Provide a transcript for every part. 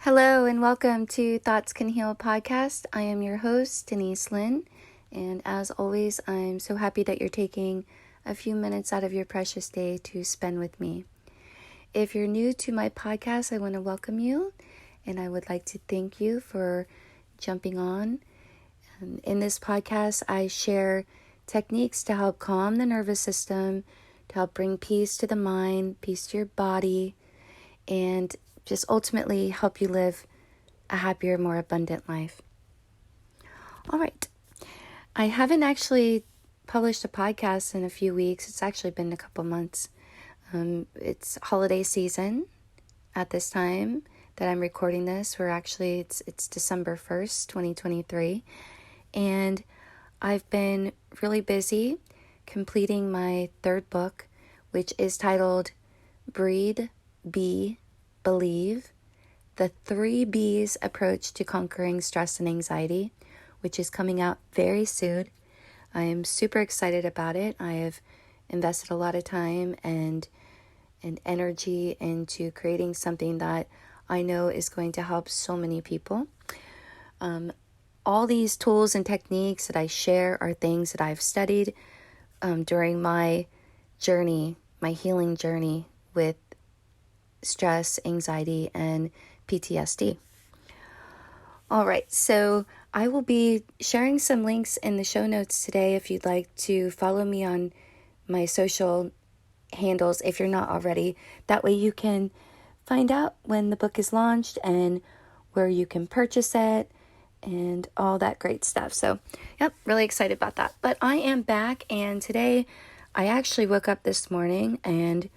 Hello and welcome to Thoughts Can Heal podcast. I am your host, Denise Lynn, and as always, I'm so happy that you're taking a few minutes out of your precious day to spend with me. If you're new to my podcast, I want to welcome you, and I would like to thank you for jumping on. In this podcast, I share techniques to help calm the nervous system, to help bring peace to the mind, peace to your body, and just ultimately help you live a happier, more abundant life. All right. I haven't actually published a podcast in a few weeks. It's actually been a couple months. It's holiday season at this time that I'm recording this. It's December 1st, 2023. And I've been really busy completing my third book, which is titled Breathe, Be, Believe, the 3 B's approach to conquering stress and anxiety, which is coming out very soon. I am super excited about it. I have invested a lot of time and energy into creating something that I know is going to help so many people. All these tools and techniques that I share are things that I've studied during my journey, my healing journey with stress, anxiety, and PTSD. All right, so I will be sharing some links in the show notes today if you'd like to follow me on my social handles if you're not already. That way you can find out when the book is launched and where you can purchase it and all that great stuff. So, really excited about that. But I am back, and today I actually woke up this morning and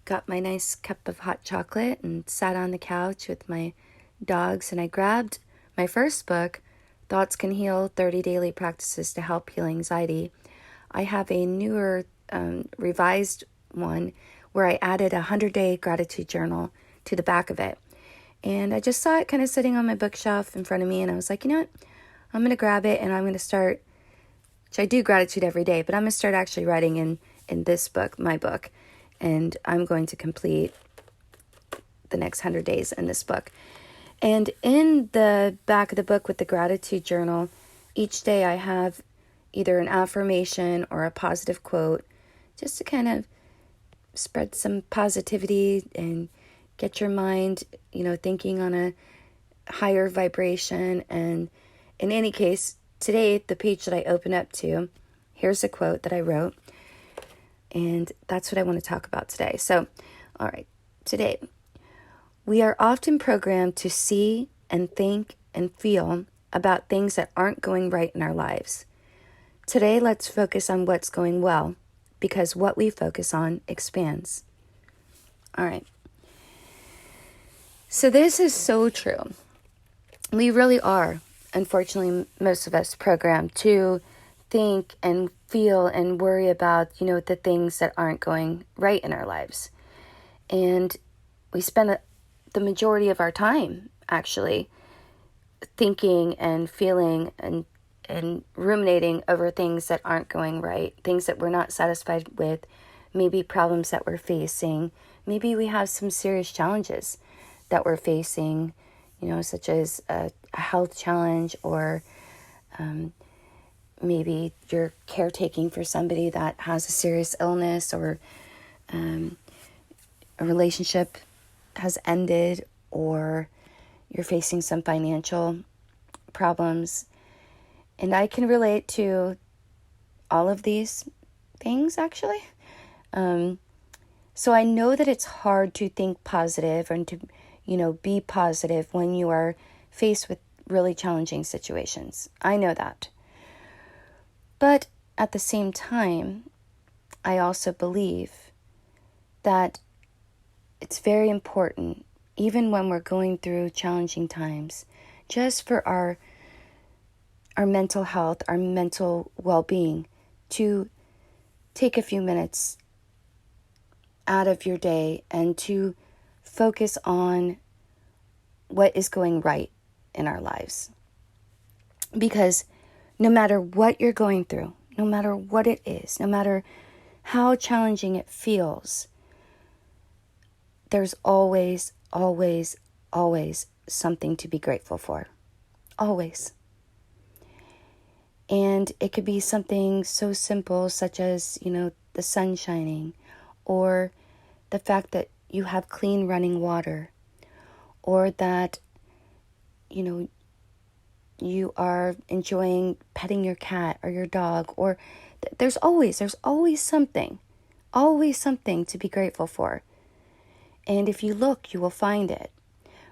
got my nice cup of hot chocolate and sat on the couch with my dogs, and I grabbed my first book, Thoughts Can Heal, 30 Daily Practices to Help Heal Anxiety. I have a newer revised one where I added a 100-day gratitude journal to the back of it. And I just saw it kind of sitting on my bookshelf in front of me, and I was like, you know what? I'm going to grab it, and I'm going to start, which I do gratitude every day, but I'm going to start actually writing in this book, my book. And I'm going to complete the next 100 days in this book. And in the back of the book with the gratitude journal, each day I have either an affirmation or a positive quote just to kind of spread some positivity and get your mind, thinking on a higher vibration. And in any case, today, the page that I open up to, here's a quote that I wrote. And that's what I want to talk about today. So, all right, today, we are often programmed to see and think and feel about things that aren't going right in our lives. Today, let's focus on what's going well, because what we focus on expands. All right. So this is so true. We really are, unfortunately, most of us programmed to think and feel and worry about, the things that aren't going right in our lives. And we spend the majority of our time actually thinking and feeling and ruminating over things that aren't going right, things that we're not satisfied with, maybe problems that we're facing. Maybe we have some serious challenges that we're facing, such as a health challenge, or maybe you're caretaking for somebody that has a serious illness, or a relationship has ended, or you're facing some financial problems. And I can relate to all of these things, actually. So I know that it's hard to think positive and to, be positive when you are faced with really challenging situations. I know that. But at the same time, I also believe that it's very important, even when we're going through challenging times, just for our mental health, our mental well-being, to take a few minutes out of your day and to focus on what is going right in our lives. Because no matter what you're going through, no matter what it is, no matter how challenging it feels, there's always always something to be grateful for. Always. And it could be something so simple such as, the sun shining, or the fact that you have clean running water, or that, you are enjoying petting your cat or your dog, or there's always something to be grateful for. And if you look, you will find it.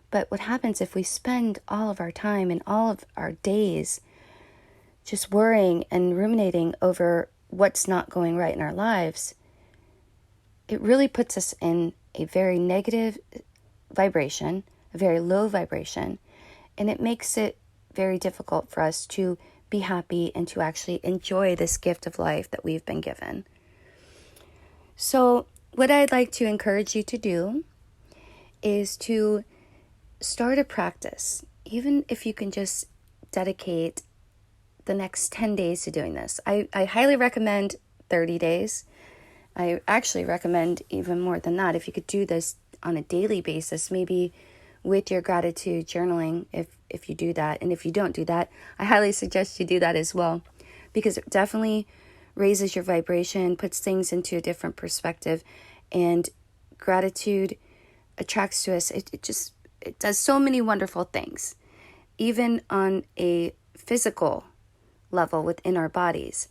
But what happens if we spend all of our time and all of our days just worrying and ruminating over what's not going right in our lives? It really puts us in a very negative vibration, a very low vibration, and it makes it very difficult for us to be happy and to actually enjoy this gift of life that we've been given. So what I'd like to encourage you to do is to start a practice, even if you can just dedicate the next 10 days to doing this. I highly recommend 30 days. I actually recommend even more than that. If you could do this on a daily basis, maybe with your gratitude journaling, if you do that. And if you don't do that, I highly suggest you do that as well, because it definitely raises your vibration, puts things into a different perspective, and gratitude attracts to us. It does so many wonderful things, even on a physical level within our bodies.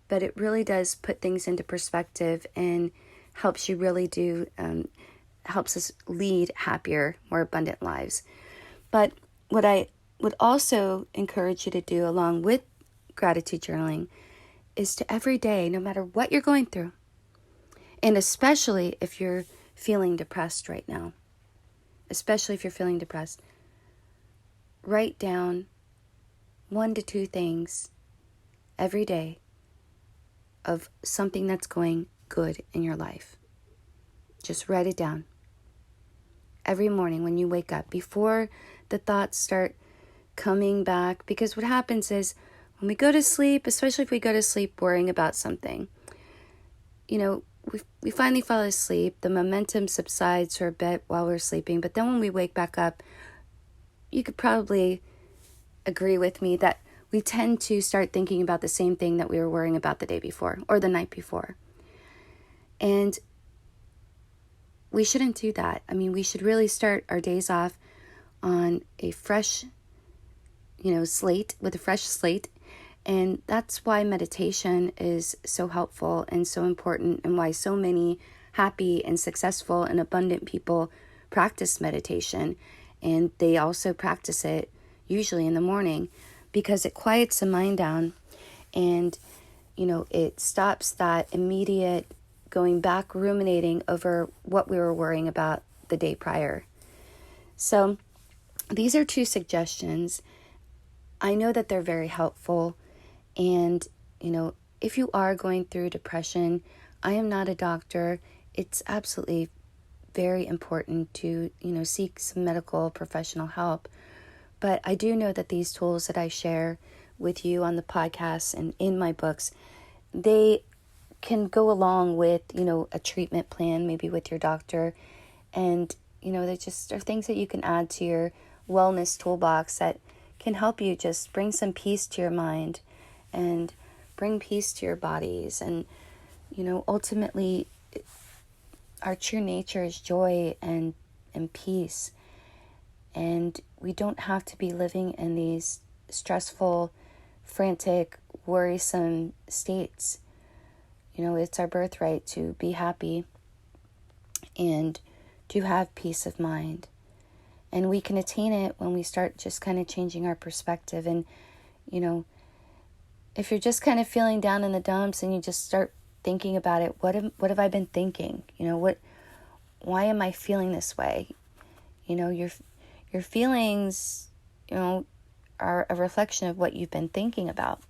But it really does put things into perspective and helps you really do, helps us lead happier, more abundant lives. But what I would also encourage you to do along with gratitude journaling is to every day, no matter what you're going through, and especially if you're feeling depressed right now, write down 1 to 2 things every day of something that's going good in your life. Just write it down every morning when you wake up, before the thoughts start coming back. Because what happens is when we go to sleep, especially if we go to sleep worrying about something, we finally fall asleep, the momentum subsides for a bit while we're sleeping, but then when we wake back up, you could probably agree with me that we tend to start thinking about the same thing that we were worrying about the day before or the night before. And we shouldn't do that. We should really start our days off on a fresh, slate, with a fresh slate. And that's why meditation is so helpful and so important, and why so many happy and successful and abundant people practice meditation. And they also practice it usually in the morning, because it quiets the mind down, and it stops that immediate going back, ruminating over what we were worrying about the day prior. So these are 2 suggestions. I know that they're very helpful. And, if you are going through depression, I am not a doctor. It's absolutely very important to, seek some medical professional help. But I do know that these tools that I share with you on the podcast and in my books, they can go along with, a treatment plan, maybe with your doctor. And, they just are things that you can add to your wellness toolbox that can help you just bring some peace to your mind and bring peace to your bodies. And, ultimately, our true nature is joy and peace. And we don't have to be living in these stressful, frantic, worrisome states. It's our birthright to be happy and to have peace of mind. And we can attain it when we start just kind of changing our perspective. And, if you're just kind of feeling down in the dumps and you just start thinking about it, what have I been thinking? Why am I feeling this way? Your feelings, are a reflection of what you've been thinking about.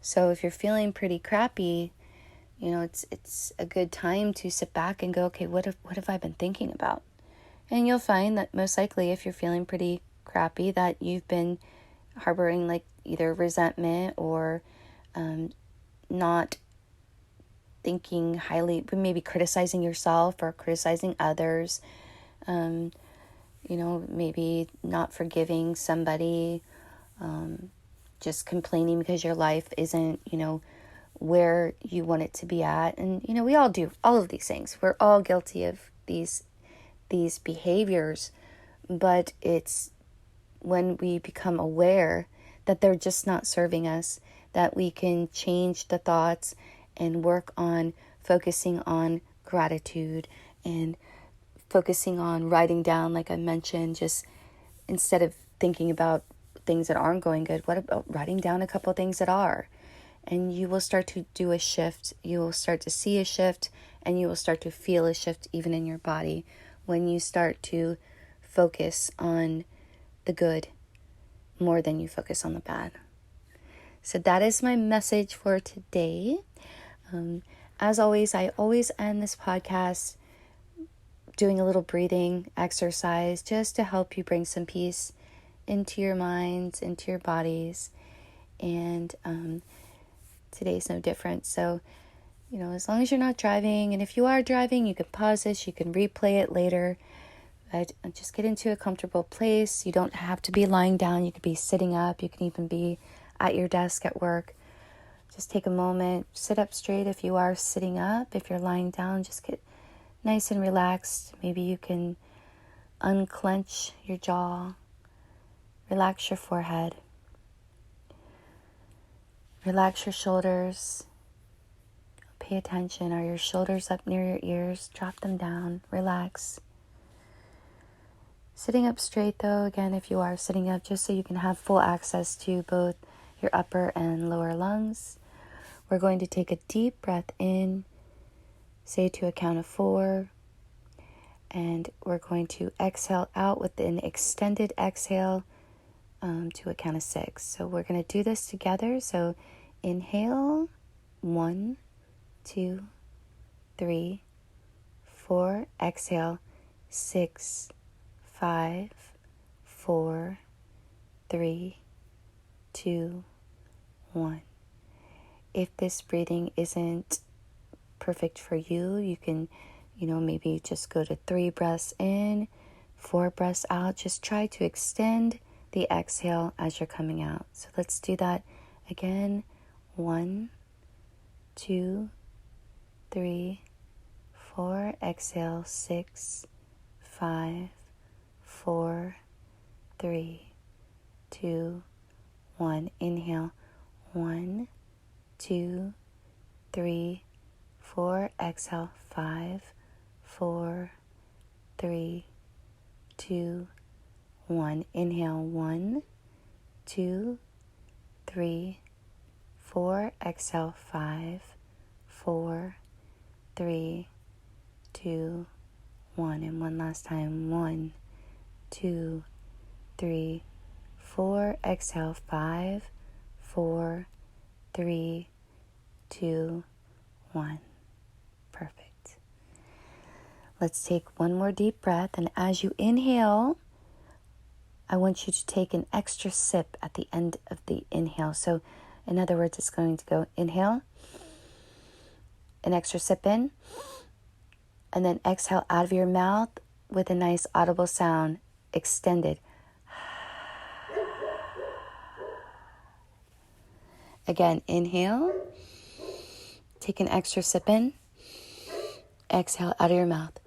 So if you're feeling pretty crappy, it's a good time to sit back and go, okay, what have I been thinking about? And you'll find that most likely, if you're feeling pretty crappy, that you've been harboring like either resentment or not thinking highly, maybe criticizing yourself or criticizing others. maybe not forgiving somebody, just complaining because your life isn't, where you want it to be at. And, we all do all of these things. We're all guilty of these behaviors, but it's when we become aware that they're just not serving us, that we can change the thoughts and work on focusing on gratitude and focusing on writing down, like I mentioned, just instead of thinking about things that aren't going good, what about writing down a couple things that are? And you will start to do a shift. You will start to see a shift, and you will start to feel a shift even in your body when you start to focus on the good more than you focus on the bad. So that is my message for today. As always, I always end this podcast doing a little breathing exercise just to help you bring some peace into your minds, into your bodies. And today's no different. So, as long as you're not driving, and if you are driving, you can pause this, you can replay it later. But just get into a comfortable place. You don't have to be lying down. You could be sitting up. You can even be at your desk at work. Just take a moment, sit up straight if you are sitting up. If you're lying down, just get nice and relaxed. Maybe you can unclench your jaw, relax your forehead, relax your shoulders. Pay attention. Are your shoulders up near your ears? Drop them down, relax. Sitting up straight though, again, if you are sitting up, just so you can have full access to both your upper and lower lungs. We're going to take a deep breath in, say to a count of 4, and we're going to exhale out with an extended exhale to a count of 6. So we're going to do this together. So inhale, 1, 2, 3, 4, exhale, 6, 5, 4, 3, 2, 1. If this breathing isn't perfect for you, you can, maybe just go to 3 breaths in, 4 breaths out. Just try to extend the exhale as you're coming out. So let's do that again. 1, 2, 3, 4. Exhale, 6, 5, 4, 3, 2, 1. Inhale, 1, 2, 3, 4. Exhale, 5, 4, 3, 2, 1. Inhale, 1, 2, 3, 4. Exhale, 5, 4, 3, 2, 1. And one last time. 1, 2, 3, 4. Exhale, 5, 4, 3, 2, 1. Perfect. Let's take one more deep breath. And as you inhale, I want you to take an extra sip at the end of the inhale. So in other words, it's going to go inhale, an extra sip in, and then exhale out of your mouth with a nice audible sound, extended. Again, inhale, take an extra sip in, exhale out of your mouth.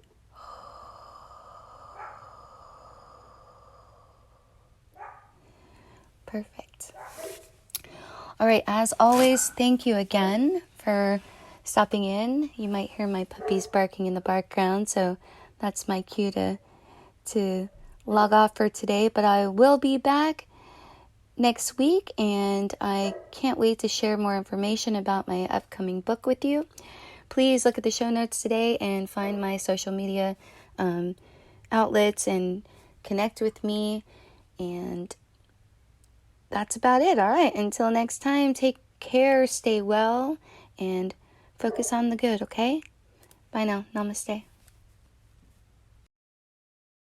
Perfect. All right, as always, thank you again for stopping in. You might hear my puppies barking in the background, so that's my cue to log off for today. But I will be back next week, and I can't wait to share more information about my upcoming book with you. Please look at the show notes today and find my social media outlets and connect with me. And that's about it. All right, until next time, take care, stay well, and focus on the good, okay? Bye now. Namaste.